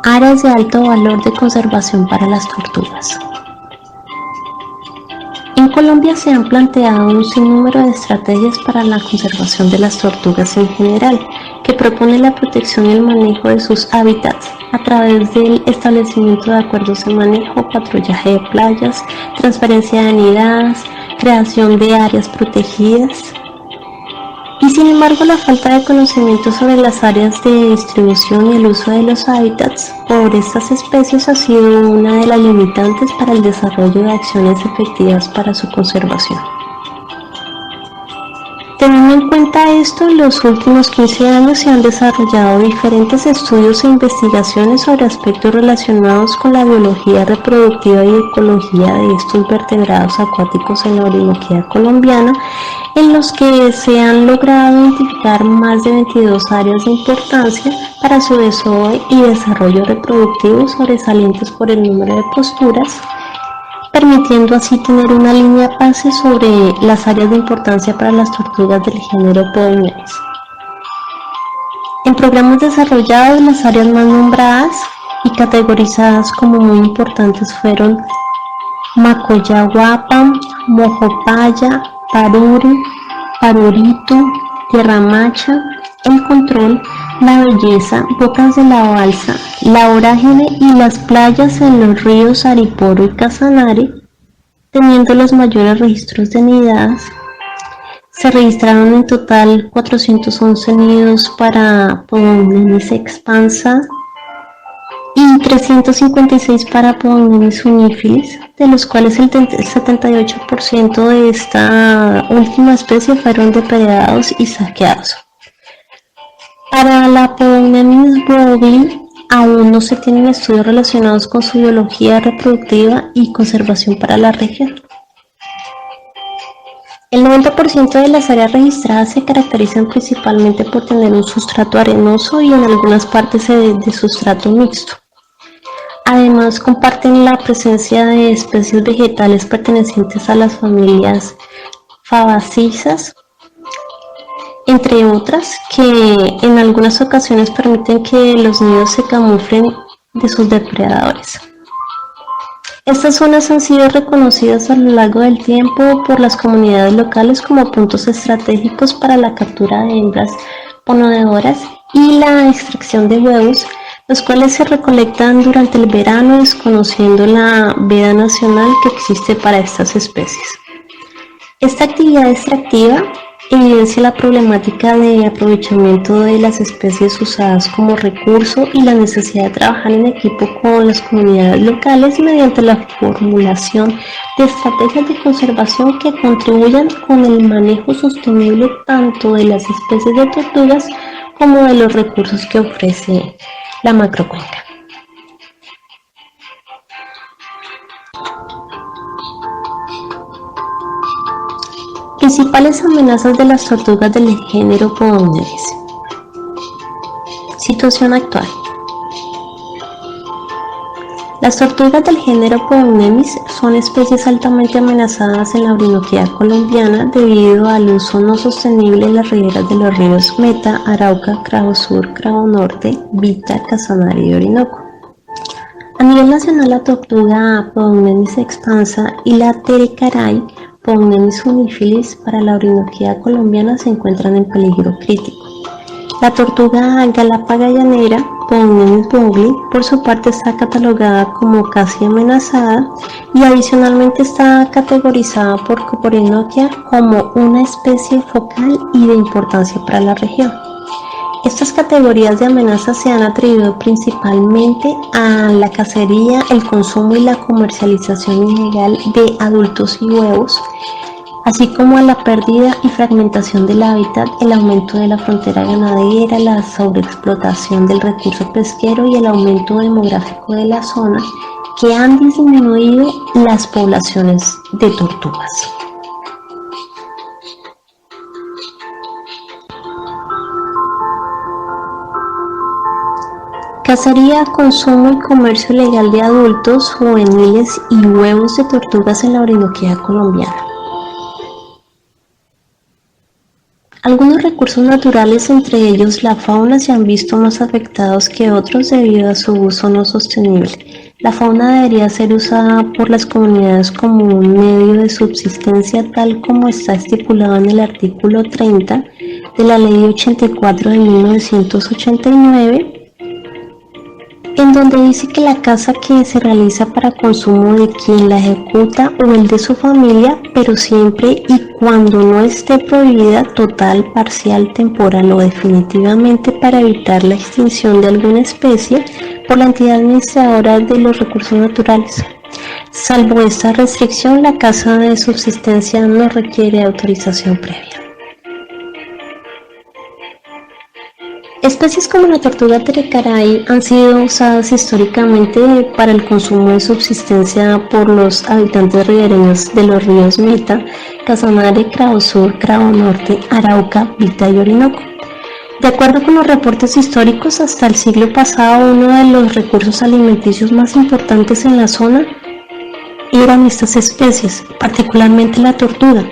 Áreas de alto valor de conservación para las tortugas. En Colombia se han planteado un sinnúmero de estrategias para la conservación de las tortugas en general, que propone la protección y el manejo de sus hábitats a través del establecimiento de acuerdos de manejo, patrullaje de playas, transferencia de nidadas, creación de áreas protegidas. Y sin embargo, la falta de conocimiento sobre las áreas de distribución y el uso de los hábitats por estas especies ha sido una de las limitantes para el desarrollo de acciones efectivas para su conservación. Teniendo en cuenta esto, en los últimos 15 años se han desarrollado diferentes estudios e investigaciones sobre aspectos relacionados con la biología reproductiva y ecología de estos vertebrados acuáticos en la Orinoquía colombiana, en los que se han logrado identificar más de 22 áreas de importancia para su desove y desarrollo reproductivo sobresalientes por el número de posturas, permitiendo así tener una línea base sobre las áreas de importancia para las tortugas del género Podonemis. En programas desarrollados, las áreas más nombradas y categorizadas como muy importantes fueron Macoyaguapa, Mojopaya, Paruru, Parurito, Tierra Macha, El Control, La Belleza, Bocas de la Balsa, La Vorágine y las playas en los ríos Ariporo y Casanare, teniendo los mayores registros de nidadas. Se registraron en total 411 nidos para Podonemis expansa y 356 para Podonemis unifilis, de los cuales el 78% de esta última especie fueron depredados y saqueados. Para la Podonemis bovine aún no se tienen estudios relacionados con su biología reproductiva y conservación para la región. El 90% de las áreas registradas se caracterizan principalmente por tener un sustrato arenoso y en algunas partes de sustrato mixto. Además, comparten la presencia de especies vegetales pertenecientes a las familias Fabaceae, entre otras, que en algunas ocasiones permiten que los nidos se camuflen de sus depredadores. Estas zonas han sido reconocidas a lo largo del tiempo por las comunidades locales como puntos estratégicos para la captura de hembras ponedoras y la extracción de huevos, los cuales se recolectan durante el verano, desconociendo la veda nacional que existe para estas especies. Esta actividad extractiva evidencia la problemática de aprovechamiento de las especies usadas como recurso y la necesidad de trabajar en equipo con las comunidades locales mediante la formulación de estrategias de conservación que contribuyan con el manejo sostenible tanto de las especies de tortugas como de los recursos que ofrece la macrocuenca. Principales amenazas de las tortugas del género Podonemis. Situación actual. Las tortugas del género Podonemis son especies altamente amenazadas en la Orinoquía colombiana debido al uso no sostenible de las riberas de los ríos Meta, Arauca, Cravo Sur, Cravo Norte, Vita, Casanare y Orinoco. A nivel nacional, la tortuga Podonemis expansa y la Terecaray Podonemis unifilis para la Orinoquía colombiana se encuentran en peligro crítico. La tortuga galápaga llanera, Podonemis bovine, por su parte está catalogada como casi amenazada y adicionalmente está categorizada por Orinoquia como una especie focal y de importancia para la región. Estas categorías de amenazas se han atribuido principalmente a la cacería, el consumo y la comercialización ilegal de adultos y huevos, así como a la pérdida y fragmentación del hábitat, el aumento de la frontera ganadera, la sobreexplotación del recurso pesquero y el aumento demográfico de la zona, que han disminuido las poblaciones de tortugas. Cacería, consumo y comercio ilegal de adultos, juveniles y huevos de tortugas en la Orinoquía colombiana. Algunos recursos naturales, entre ellos la fauna, se han visto más afectados que otros debido a su uso no sostenible. La fauna debería ser usada por las comunidades como un medio de subsistencia, tal como está estipulado en el artículo 30 de la Ley 84 de 1989, en donde dice que la caza que se realiza para consumo de quien la ejecuta o el de su familia, pero siempre y cuando no esté prohibida total, parcial, temporal o definitivamente para evitar la extinción de alguna especie por la entidad administradora de los recursos naturales. Salvo esta restricción, la caza de subsistencia no requiere autorización previa. Especies como la tortuga terecaray han sido usadas históricamente para el consumo de subsistencia por los habitantes ribereños de los ríos Meta, Casanare, Cravo Sur, Cravo Norte, Arauca, Vita y Orinoco. De acuerdo con los reportes históricos, hasta el siglo pasado uno de los recursos alimenticios más importantes en la zona eran estas especies, particularmente la tortuga.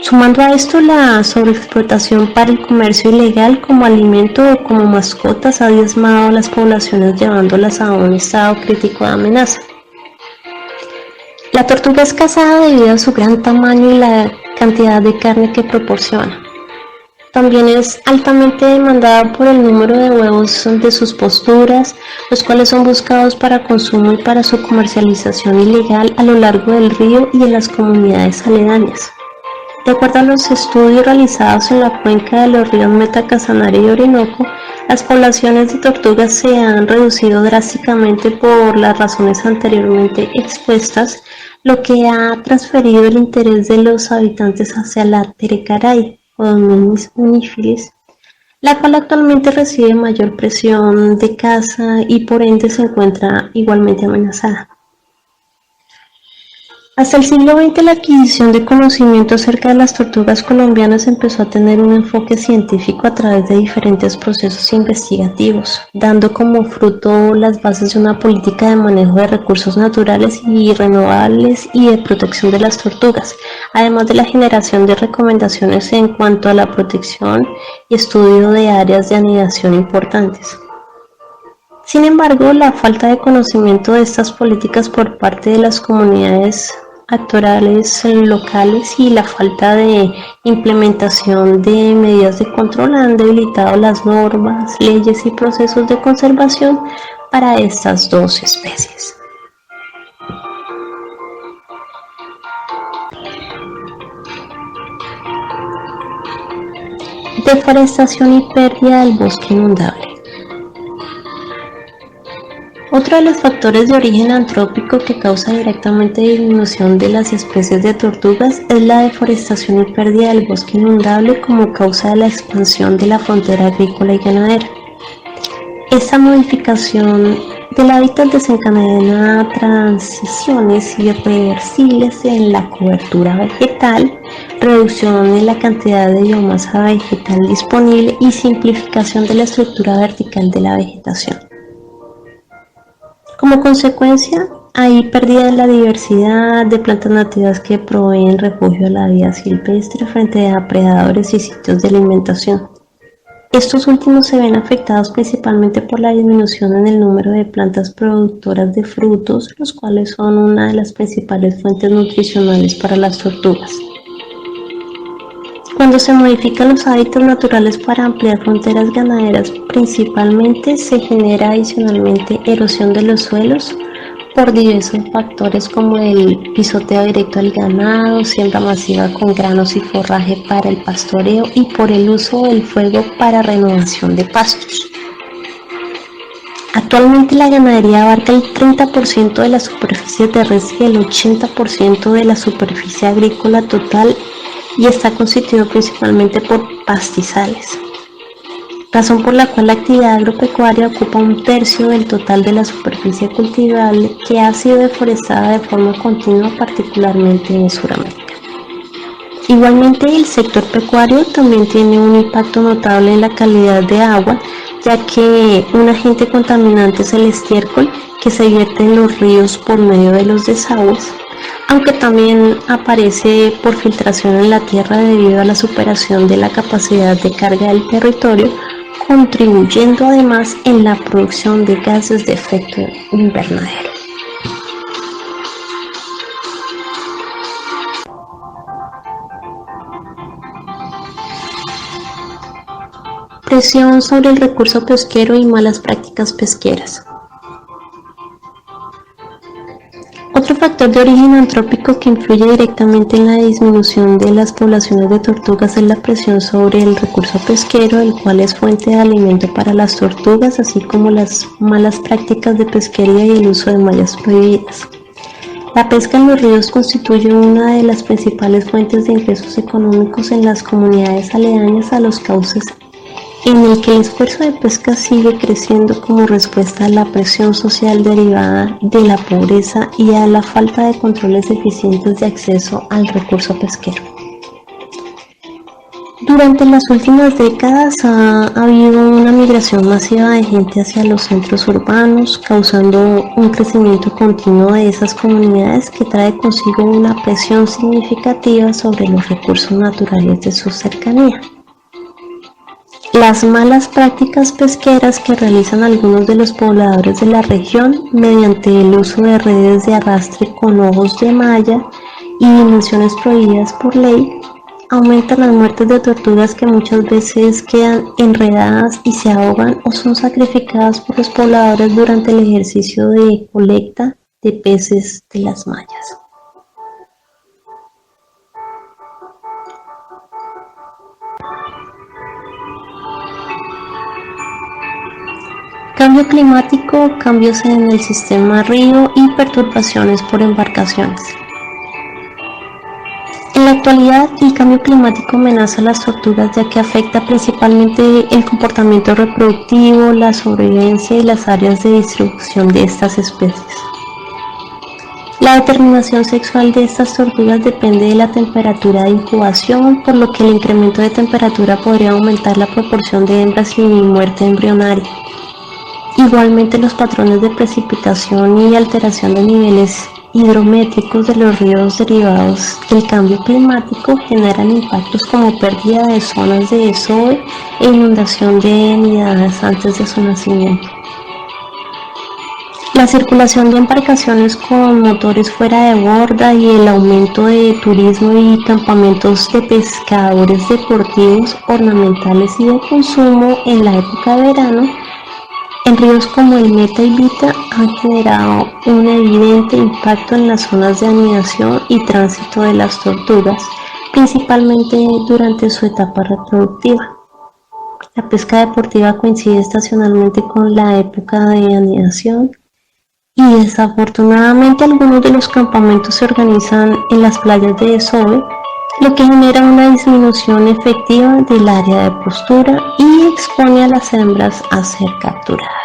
Sumando a esto, la sobreexplotación para el comercio ilegal como alimento o como mascotas ha diezmado a las poblaciones, llevándolas a un estado crítico de amenaza. La tortuga es cazada debido a su gran tamaño y la cantidad de carne que proporciona. También es altamente demandada por el número de huevos de sus posturas, los cuales son buscados para consumo y para su comercialización ilegal a lo largo del río y en las comunidades aledañas. De acuerdo a los estudios realizados en la cuenca de los ríos Meta, Casanare y Orinoco, las poblaciones de tortugas se han reducido drásticamente por las razones anteriormente expuestas, lo que ha transferido el interés de los habitantes hacia la terecaray o Dominis unifilis, la cual actualmente recibe mayor presión de caza y por ende se encuentra igualmente amenazada. Hasta el siglo XX, la adquisición de conocimiento acerca de las tortugas colombianas empezó a tener un enfoque científico a través de diferentes procesos investigativos, dando como fruto las bases de una política de manejo de recursos naturales y renovables y de protección de las tortugas, además de la generación de recomendaciones en cuanto a la protección y estudio de áreas de anidación importantes. Sin embargo, la falta de conocimiento de estas políticas por parte de las comunidades actorales locales y la falta de implementación de medidas de control han debilitado las normas, leyes y procesos de conservación para estas dos especies. Deforestación y pérdida del bosque inundable. Otro de los factores de origen antrópico que causa directamente disminución de las especies de tortugas es la deforestación y pérdida del bosque inundable como causa de la expansión de la frontera agrícola y ganadera. Esta modificación del hábitat desencadena transiciones irreversibles en la cobertura vegetal, reducción en la cantidad de biomasa vegetal disponible y simplificación de la estructura vertical de la vegetación. Como consecuencia, hay pérdida en la diversidad de plantas nativas que proveen refugio a la vida silvestre frente a depredadores y sitios de alimentación. Estos últimos se ven afectados principalmente por la disminución en el número de plantas productoras de frutos, los cuales son una de las principales fuentes nutricionales para las tortugas. Cuando se modifican los hábitats naturales para ampliar fronteras ganaderas, principalmente se genera adicionalmente erosión de los suelos por diversos factores como el pisoteo directo al ganado, siembra masiva con granos y forraje para el pastoreo y por el uso del fuego para renovación de pastos. Actualmente la ganadería abarca el 30% de la superficie terrestre y el 80% de la superficie agrícola total y está constituido principalmente por pastizales, razón por la cual la actividad agropecuaria ocupa 1/3 del total de la superficie cultivable que ha sido deforestada de forma continua, particularmente en Sudamérica. Igualmente, el sector pecuario también tiene un impacto notable en la calidad de agua, ya que un agente contaminante es el estiércol que se vierte en los ríos por medio de los desagües, aunque también aparece por filtración en la tierra debido a la superación de la capacidad de carga del territorio, contribuyendo además en la producción de gases de efecto invernadero. Presión sobre el recurso pesquero y malas prácticas pesqueras. Otro factor de origen antrópico que influye directamente en la disminución de las poblaciones de tortugas es la presión sobre el recurso pesquero, el cual es fuente de alimento para las tortugas, así como las malas prácticas de pesquería y el uso de mallas prohibidas. La pesca en los ríos constituye una de las principales fuentes de ingresos económicos en las comunidades aledañas a los cauces, en el que el esfuerzo de pesca sigue creciendo como respuesta a la presión social derivada de la pobreza y a la falta de controles eficientes de acceso al recurso pesquero. Durante las últimas décadas ha habido una migración masiva de gente hacia los centros urbanos, causando un crecimiento continuo de esas comunidades que trae consigo una presión significativa sobre los recursos naturales de su cercanía. Las malas prácticas pesqueras que realizan algunos de los pobladores de la región mediante el uso de redes de arrastre con ojos de malla y dimensiones prohibidas por ley aumentan las muertes de tortugas que muchas veces quedan enredadas y se ahogan o son sacrificadas por los pobladores durante el ejercicio de colecta de peces de las mallas. Cambio climático, cambios en el sistema río y perturbaciones por embarcaciones. En la actualidad, el cambio climático amenaza a las tortugas ya que afecta principalmente el comportamiento reproductivo, la sobrevivencia y las áreas de distribución de estas especies. La determinación sexual de estas tortugas depende de la temperatura de incubación, por lo que el incremento de temperatura podría aumentar la proporción de hembras y muerte embrionaria. Igualmente, los patrones de precipitación y alteración de niveles hidrométricos de los ríos derivados del cambio climático generan impactos como pérdida de zonas de desove e inundación de nidadas antes de su nacimiento. La circulación de embarcaciones con motores fuera de borda y el aumento de turismo y campamentos de pescadores deportivos, ornamentales y de consumo en la época de verano en ríos como el Meta y Vita han generado un evidente impacto en las zonas de anidación y tránsito de las tortugas, principalmente durante su etapa reproductiva. La pesca deportiva coincide estacionalmente con la época de anidación y desafortunadamente algunos de los campamentos se organizan en las playas de desove, lo que genera una disminución efectiva del área de postura y expone a las hembras a ser capturadas.